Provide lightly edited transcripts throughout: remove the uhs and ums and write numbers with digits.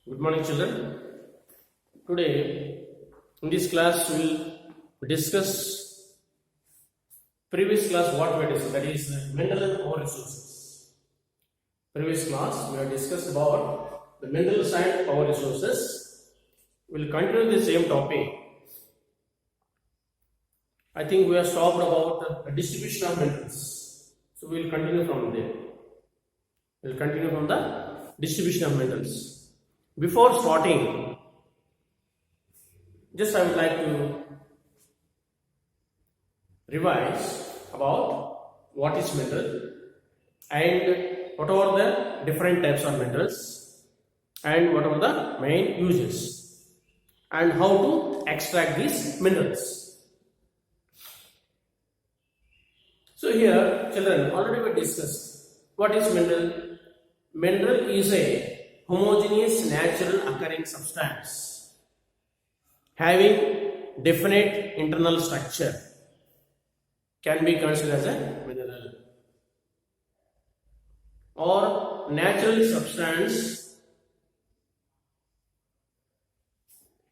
Good morning, children. Today, in this class, we will discuss previous class what we discussed, that is mineral power resources. Previous class, we have discussed about the minerals and power resources. We will continue the same topic. I think we have stopped about the distribution of minerals. So, we will continue from there. We will continue from the distribution of minerals. Before starting, just I would like to revise about what is mineral and what are the different types of minerals and what are the main uses and how to extract these minerals. So here, children, already we discussed what is mineral. Mineral is a homogeneous natural occurring substance having definite internal structure can be considered as a mineral, or natural substance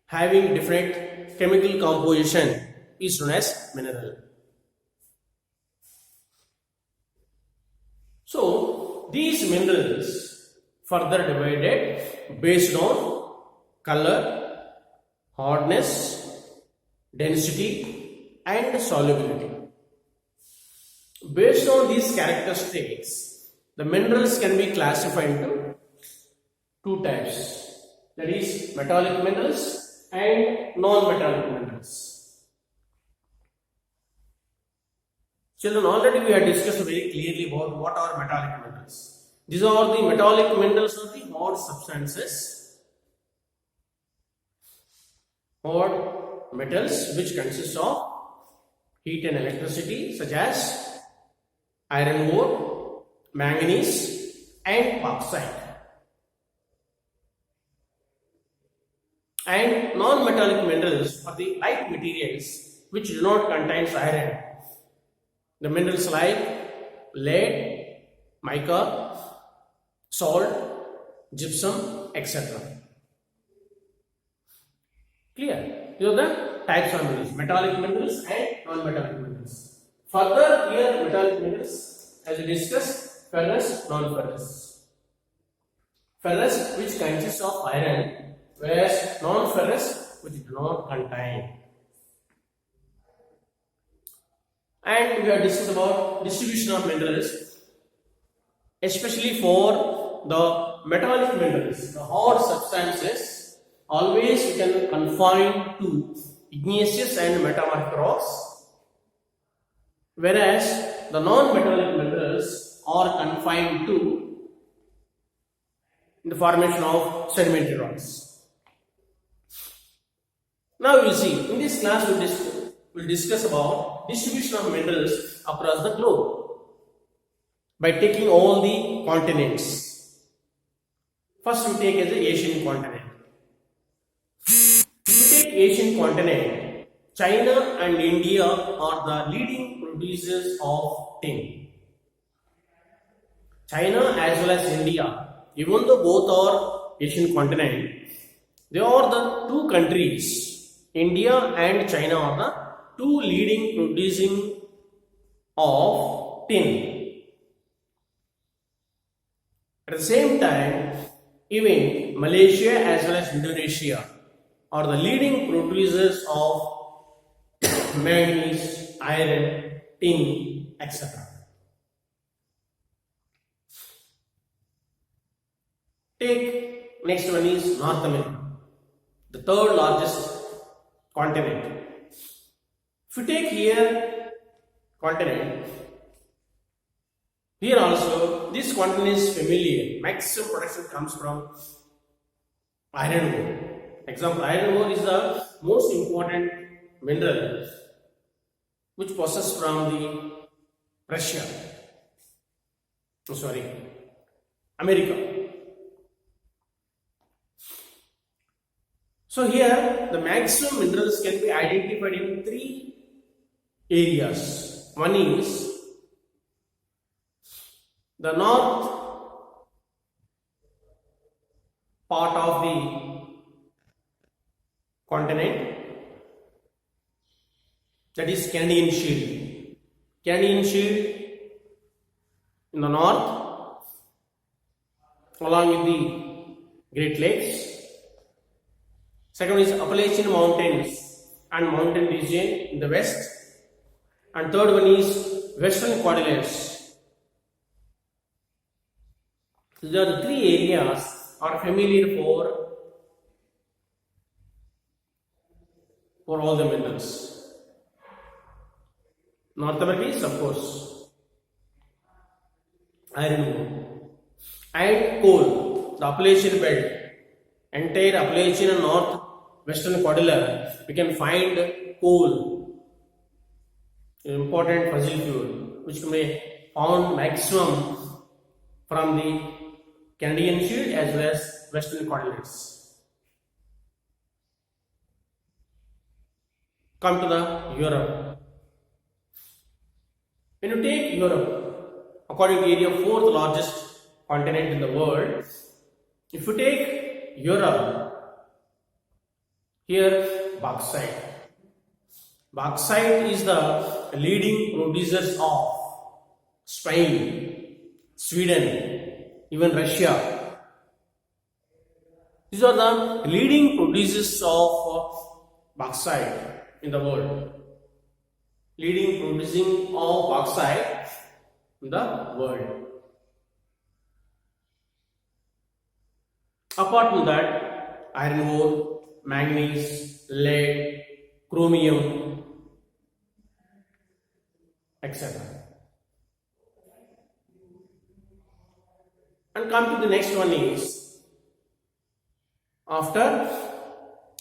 having different chemical composition is known as mineral. So these minerals further divided based on color, hardness, density and solubility. Based on these characteristics, the minerals can be classified into two types, that is metallic minerals and non-metallic minerals. Children, already we have discussed very clearly about what are metallic minerals. These are the metallic minerals or the hard substances, hard metals which consist of heat and electricity, such as iron ore, manganese and bauxite. And non-metallic minerals are the light materials which do not contain iron. The minerals like lead, mica, salt, gypsum, etc. Clear? These are the types of minerals, metallic minerals and non-metallic minerals. Further, here metallic minerals, as we discussed, ferrous, non-ferrous. Ferrous which consists of iron, whereas non-ferrous which do not contain. And we have discussed about distribution of minerals, especially for the metallic minerals, the hard substances, always we can confine to igneous and metamorphic rocks, whereas the non-metallic minerals are confined to the formation of sedimentary rocks. Now we will see, in this class we will discuss about distribution of minerals across the globe by taking all the continents. First we take as the Asian continent. If we take Asian continent, China and India are the leading producers of tin. China as well as India, even though both are Asian continent, they are the two countries, India and China are the two leading producing of tin. At the same time, even Malaysia as well as Indonesia are the leading producers of manganese, iron, tin, etc. Take next one is North America, the third largest continent. If you take here continent, here also this continent is familiar. Maximum production comes from iron ore. Example, iron ore is the most important mineral which processed from the Russia. America. So here the maximum minerals can be identified in three areas. One is the north part of the continent, that is Canadian Shield. Canadian Shield in the north, along with the Great Lakes. Second is Appalachian Mountains and mountain region in the west. And third one is Western Cordilleras. These are the three areas are familiar for all the minerals. North America is, of course, iron ore and coal. The Appalachian belt, entire Appalachian and northwestern Cordillera, we can find coal, an important fossil fuel, which can be found maximum from the Canadian Shield as well as Western Cordilleras. Come to the Europe. When you take Europe, according to area, fourth largest continent in the world, if you take Europe, here bauxite. Bauxite is the leading producers of Spain, Sweden, even Russia. These are the leading producers of bauxite in the world. Leading producing of bauxite in the world. Apart from that, iron ore, manganese, lead, chromium, etc. And come to the next one is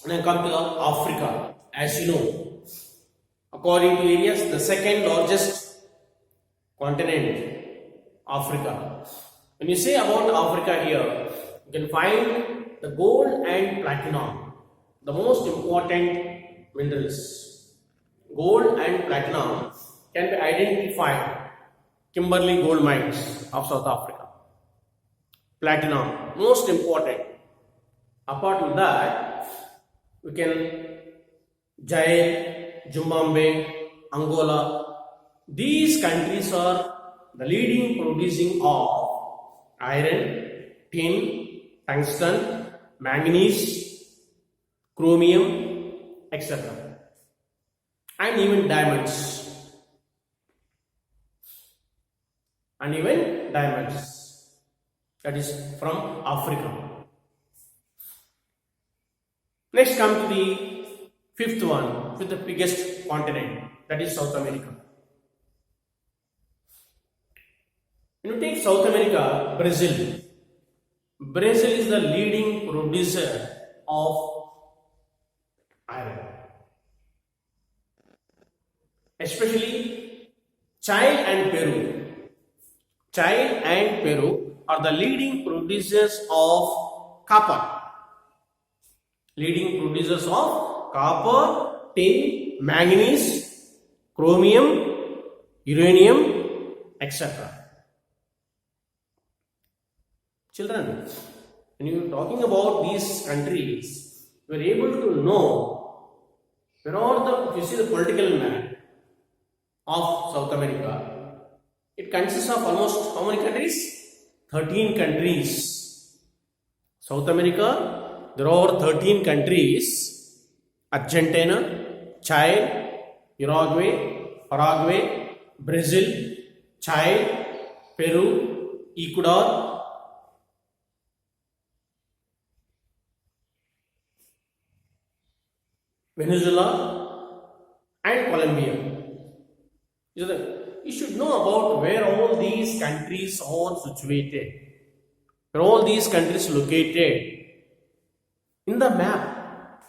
then come to Africa. As you know, according to areas, the second largest continent, Africa. When you say about Africa here, you can find the gold and platinum, the most important minerals. Gold and platinum can be identified. Kimberley gold mines of South Africa. Platinum, most important. Apart from that, we can Zaire, Zimbabwe, Angola. These countries are the leading producing of iron, tin, tungsten, manganese, chromium, etc. And even diamonds. That is from Africa. Next come to the fifth one, with the biggest continent, that is South America. When you take South America, Brazil. Brazil is the leading producer of iron. Especially Chile and Peru. Chile and Peru are the leading producers of copper. Leading producers of copper, tin, manganese, chromium, uranium, etc. Children, when you are talking about these countries, you are able to know where are if you see the political map of South America, it consists of almost how many countries? 13 countries. South America, there are 13 countries: Argentina, Chile, Uruguay, Paraguay, Brazil, Chile, Peru, Ecuador, Venezuela, and Colombia. You should know about where all these countries are situated, where all these countries located in the map.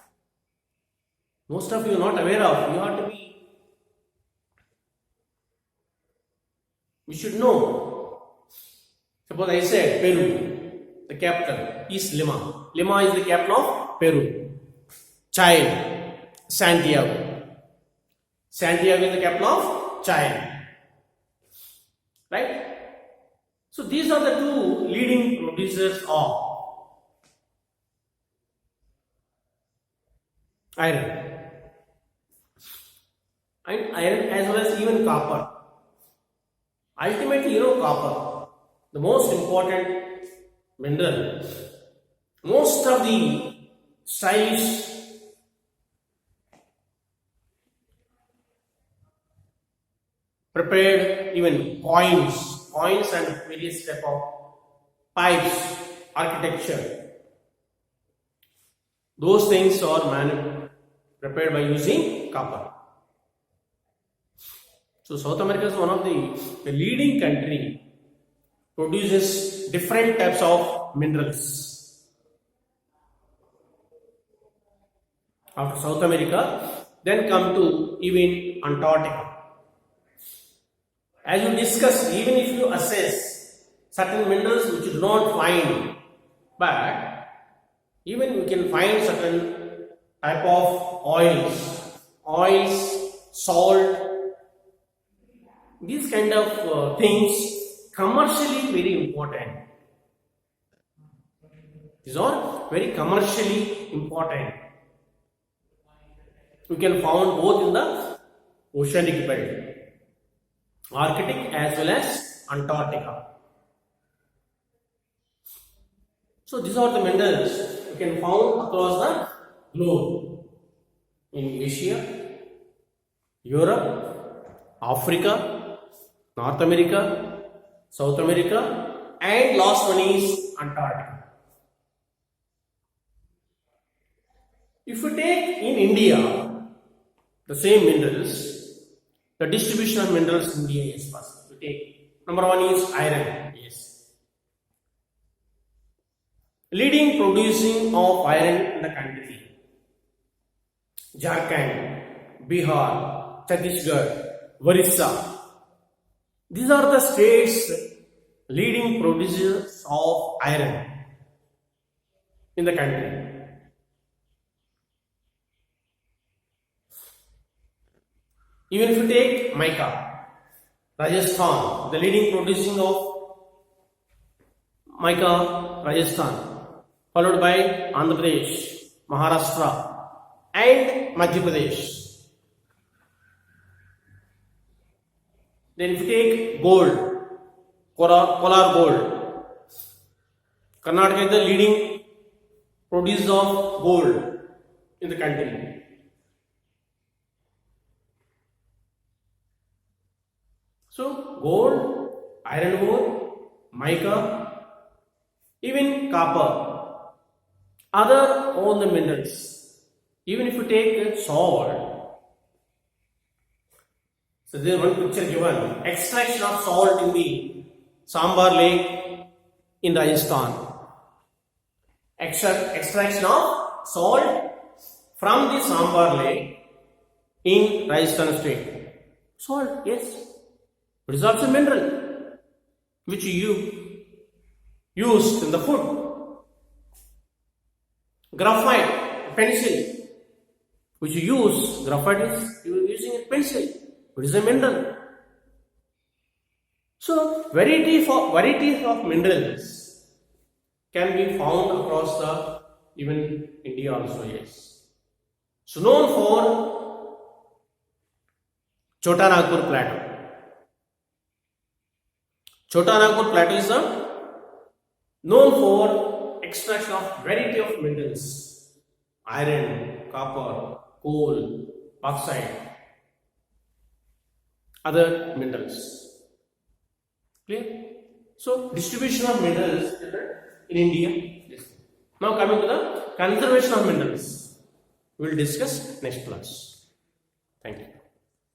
Most of you are not aware of. You have to be. You should know. Suppose I said Peru, the capital is Lima. Lima is the capital of Peru. Chile, Santiago. Santiago is the capital of Chile. Right? So these are the two leading producers of iron, and iron as well as even copper. Ultimately, copper, the most important mineral. Most of the stylish prepared even coins and various type of pipes, architecture. Those things are prepared by using copper. So South America is one of the leading country, produces different types of minerals. After South America, then come to even Antarctica. As you discussed, even if you assess certain minerals which you do not find, but even we can find certain type of oils, salt, these kind of things commercially very important. These are very commercially important. We can found both in the oceanic belt, Arctic as well as Antarctica. So these are the minerals you can found across the globe, in Asia, Europe, Africa, North America, South America, and last one is Antarctica. If we take in India the same minerals, the distribution of minerals in India is first. We take number one is iron. Yes, leading producing of iron in the country: Jharkhand, Bihar, Chhattisgarh, Orissa. These are the states leading producers of iron in the country. Even if you take mica, Rajasthan, the leading producing of mica, Rajasthan, followed by Andhra Pradesh, Maharashtra, and Madhya Pradesh. Then if you take gold, Kolar gold, Karnataka is the leading producer of gold in the country. So gold, iron ore, mica, even copper, other all the minerals. Even if you take salt, so there is one picture given, extraction of salt in the Sambar lake in Rajasthan. Extraction of salt from the Sambar lake in Rajasthan state. Salt, yes. It is also mineral which you used in the food. Graphite, pencil, which you use, graphite is you are using a pencil. It is a mineral. So varieties of minerals can be found across the even India also, yes. So known for Chota Nagpur Plateau. Chota Nagpur Plateau is known for extraction of variety of minerals: iron, copper, coal, bauxite, other minerals. Clear? So distribution of minerals in India. Yes. Now coming to the conservation of minerals, we will discuss next class. Thank you.